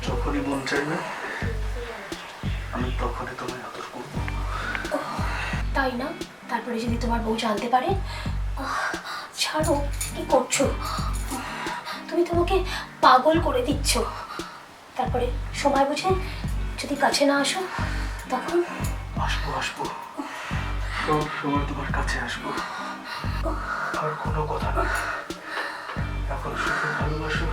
যখনই মন চাইবে আমি তখনই তোমায় আদর করবো। তাই না? তারপরে যদি তোমার বউ জানতে পারে? ছাড়ো, কি করছো তুমি? তোমাকে পাগল করে দিচ্ছ। তারপরে সময় বুঝে যদি কাছে না আসো তখন? আসবো আসবো, সব সময় তোমার কাছে আসবো। আর কোনো কথা না, এখন শুধু ভালোবাসো।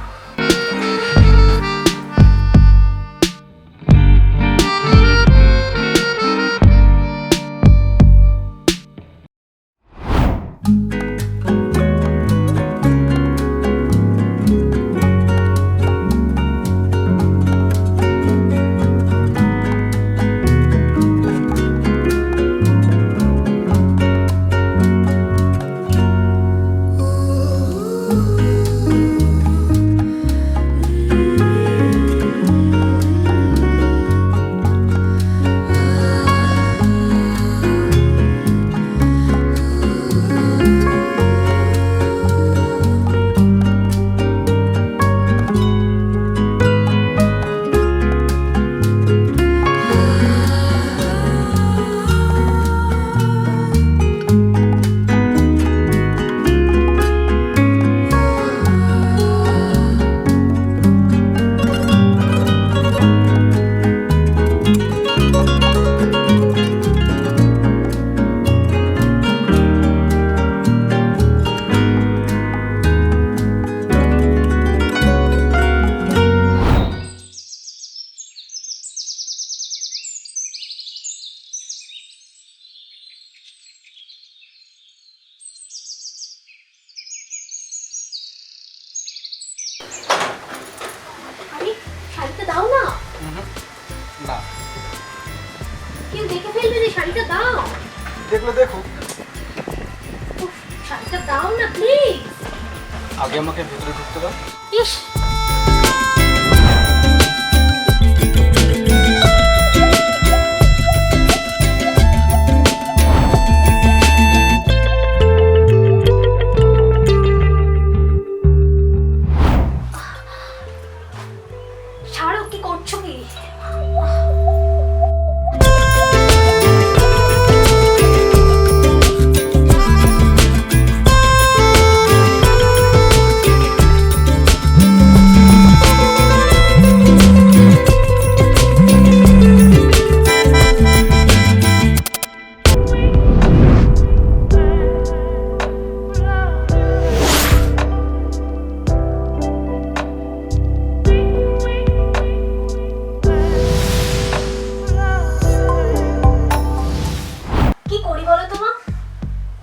আরে শাড়িটা দাও না। না, কেউ দেখে ফেলবে যে শাড়িটা দাও। দেখলে দেখো, উফ, শাড়িটা দাও না প্লিজ। আগে আমাকে ভেতরে ঢুকতে দাও। ইস, ছাড়ো, কি করছো কি? কি করি বলো তো মা?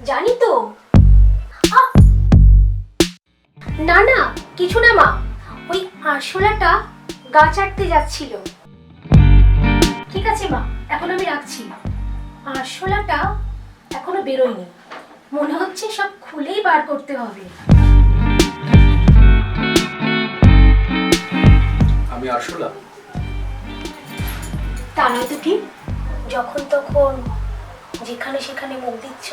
জানি তো। আহ! না না, কিছু না মা, ওই আরশোলাটা গা চাটতে যাচ্ছিল। ঠিক আছে মা, এখন আমি রাখছি। আরশোলাটা এখনো বেরোয়নি, মনে হচ্ছে সব খুলেই বার করতে হবে। আমি আরশোলা? তা নয় তো কি, যখন তখন যেখানে সেখানে মুখ দিচ্ছ।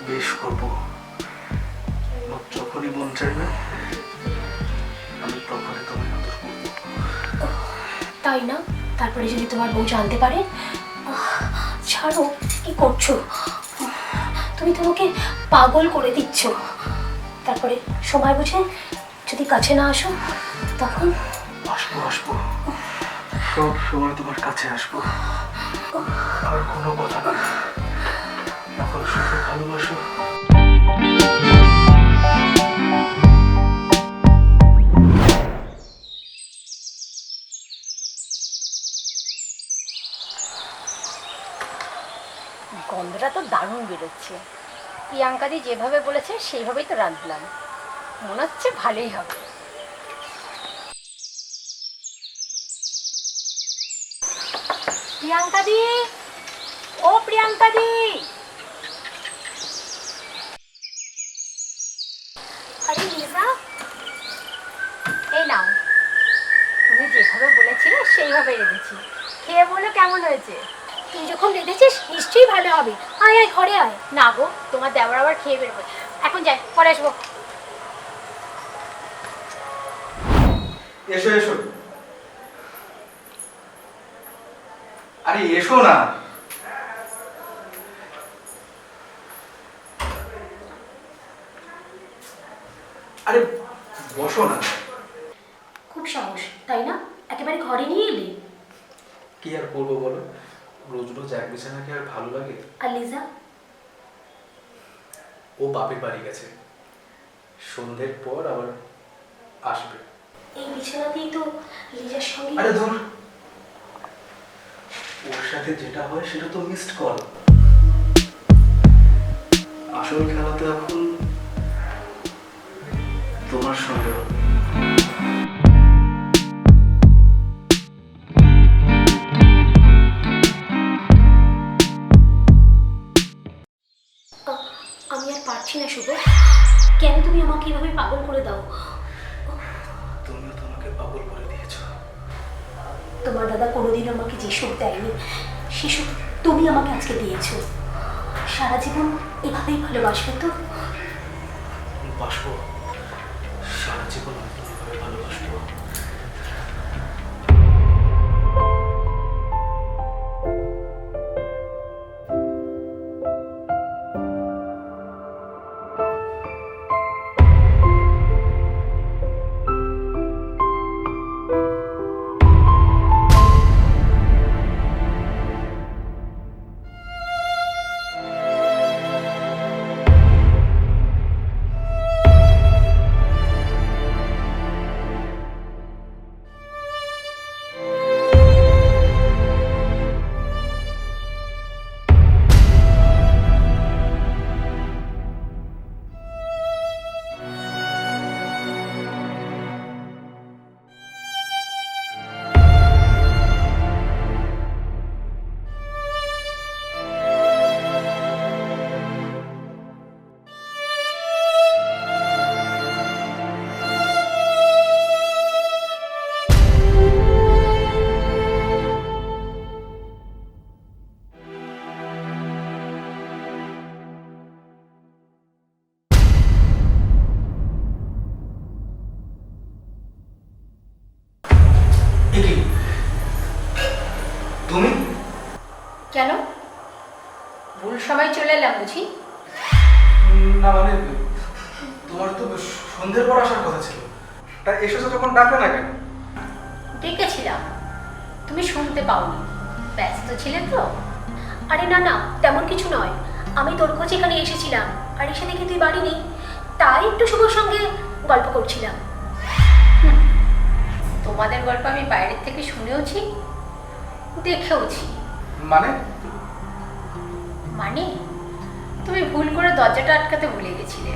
বেশ করবো, যখনই মন চাইবে আমি তখনই তোমায় আদর করবো। তাই না? তারপরে যদি তোমার বউ জানতে পারে? ছাড়ো, কি করছো তুমি? তোমাকে পাগল করে দিচ্ছ। তারপরে সময় বুঝে যদি কাছে না আসো তখন? আসবো আসবো, সব সময় তোমার কাছে আসবো। আর কোনো কথা না, এখন শুধু ভালোবাসো। গন্ধটা তো দারুণ বেরোচ্ছে। প্রিয়াঙ্কাদি যেভাবে বলেছে সেইভাবেই তো রাঁধলাম, মনে হচ্ছে ভালোই হবে। প্রিয়াঙ্কাদি, ও প্রিয়াঙ্কাদি! আরে লিজা, এই নাও, তুমি যেভাবে বলেছিলে সেইভাবে রেঁধেছি, খেয়ে বলো কেমন হয়েছে। তুই যখন রেঁধেছিস নিশ্চয়ই ভালো খাওয়াবে। আয় আয় ঘরে আয়। না গো, তোমার দেওয়ার আবার খেয়ে বেরোবে। এখন যাই, পরে আসবো। এসো এসো। আরে এসো না। আরে বসো না। খুব সাহস তাই না, একেবারে ঘরে নিয়ে এলে। কি আর করবো বলো, রোজ রোজ এক বিছানা কি আর ভালো লাগে? আর লিজা? ও বাপের বাড়ি গেছে, সন্ধ্যের পর আবার আসবে। এই বিছানাতেই তো লিজার সঙ্গে। আরে ধর, ওর সাথে যেটা হয় সেটা তো মিসড কল। আসল খেলা তো এখন তোমার সঙ্গে হবে। আমি আর পারছি না শুভ, কেন তুমি আমাকে এভাবে পাগল করে দাও? তুমিও তোমাকে পাগল করে দিয়েছো। তোমার দাদা কোনোদিন আমাকে যে সুখ দেয়নি, সে সুখ তুমি আমাকে আজকে দিয়েছো। সারা জীবন এভাবেই ভালোবাসবে তো? বাসবো, সারা জীবন আমি তোমাকে ভালোবাসবো। তুমি কেন? ভুল সময় চলে এলাম বুঝি? না মানে, তোমার তো সন্ধ্যের পর আসার কথা ছিল, তা এসেছো যখন ডাকলে না কেন? ডেকেছিলাম, তুমি শুনতে পাওনি, ব্যস্ত ছিলে তো। আরে না না, তেমন কিছু নয়। আমি তোর খোঁজ এখানে এসেছিলাম, আর এসে দেখি তুই বাড়ি নেই, তাই একটু শুভর সঙ্গে গল্প করছিলাম। তোমাদের গল্প আমি বাইরের থেকে শুনেওছি, দেখেওছি। মানে? মানে তুমি ভুল করে দরজাটা আটকাতে ভুলে গেছিলে।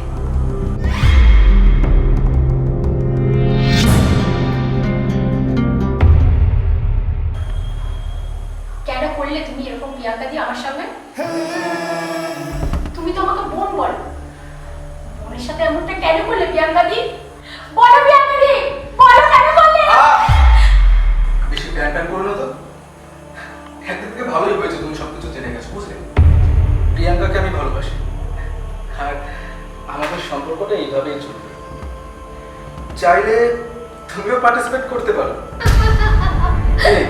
কেন করলে তুমি এরকম প্রিয়াঙ্কা দি আমার সামনে? তুমি তো আমাকে বোন বলো, বোনের সাথে এমনটা কেন করলে প্রিয়াঙ্কা দি? বলো প্রিয়াঙ্কা দি, বলো কেন করলে? বেশি প্যান প্যান করো না তো। একদিক থেকে ভালোই হয়েছে তুমি সবকিছু জেনে গেছো, বুঝলে? প্রিয়াঙ্কাকে আমি ভালোবাসি, আর আমাদের সম্পর্কটা এইভাবেই চলবে। চাইলে তুমিও পার্টিসিপেট করতে পারো। এই,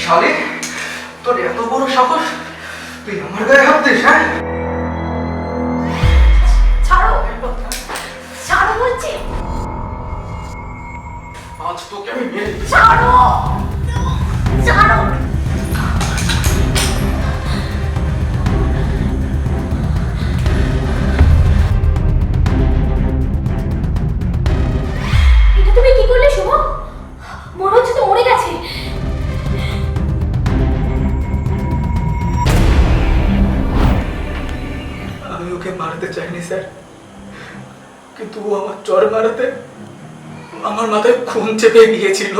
শালি, তোর এত বড় সাহস, তুই আমার গায়ে হাত দিস? হ্যাঁ, ছাড়ো, ছাড়ো বলছি। আজ তোকে আমি মেরে দিই। ছাড়ো, ছাড়ো। এটা তুমি কি করলে শুভ? মনে হচ্ছে তো মরে গেছে। আমি ওকে মারতে চাইনি স্যার, কিন্তু ও আমার চড় মারাতে আমার মাথায় খুন চেপে গিয়েছিল।